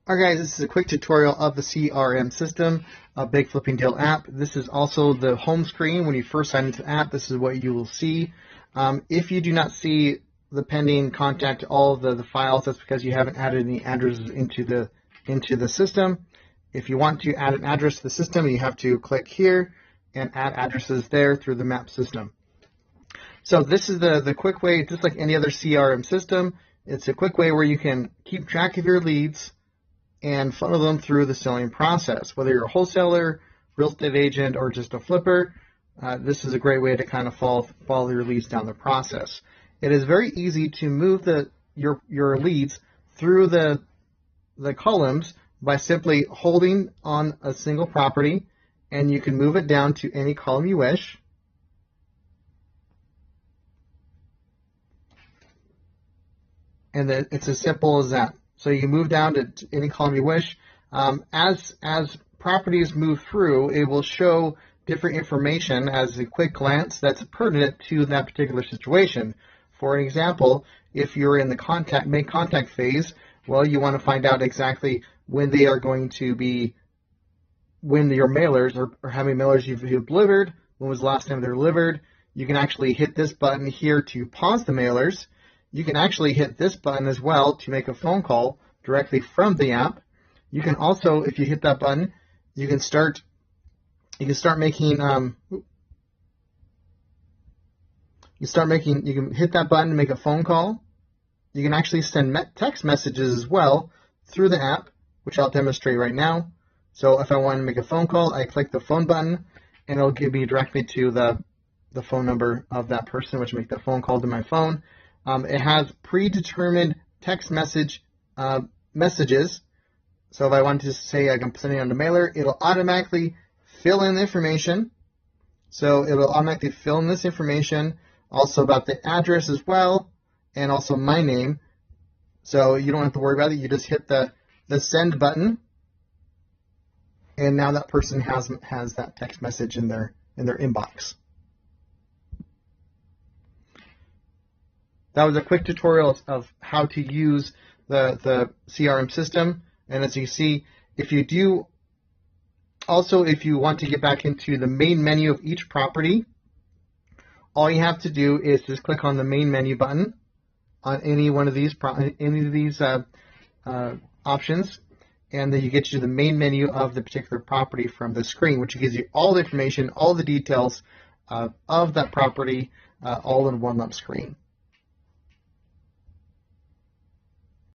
Alright guys, this is a quick tutorial of the CRM system, a Big Flipping Deal app. This is also the home screen. When you first sign into the app, this is what you will see. If you do not see the pending contact all the files, that's because you haven't added any addresses into the system. If you want to add an address to the system, you have to click here and add addresses there through the map system. So this is the quick way, just like any other CRM system. It's a quick way where you can keep track of your leads and funnel them through the selling process. Whether you're a wholesaler, real estate agent, or just a flipper, this is a great way to kind of follow your leads down the process. It is very easy to move your leads through the columns by simply holding on a single property, and you can move it down to any column you wish. And then it's as simple as that. So you can move down to any column you wish. As properties move through, it will show different information as a quick glance that's pertinent to that particular situation. For example, if you're in the make contact phase, well, you want to find out exactly when they are going to be, when your mailers or how many mailers you've delivered, when was the last time they were delivered. You can actually hit this button here to pause the mailers. You can actually hit this button as well to make a phone call directly from the app. You can also, if you hit that button, you can making, you can hit that button to make a phone call. You can actually send text messages as well through the app, which I'll demonstrate right now. So if I want to make a phone call, I click the phone button and it'll give me directly to the phone number of that person, which makes the phone call to my phone. It has predetermined text messages. So if I want to say I'm sending on the mailer, it'll automatically fill in the information. So it will automatically fill in this information, also about the address as well, and also my name. So you don't have to worry about it. You just hit the send button, and now that person has that text message in their inbox. That was a quick tutorial of how to use the CRM system. And as you see, if you want to get back into the main menu of each property, all you have to do is just click on the main menu button on any of these options, and then you get to the main menu of the particular property from the screen, which gives you all the information, all the details of that property, all in one lump screen.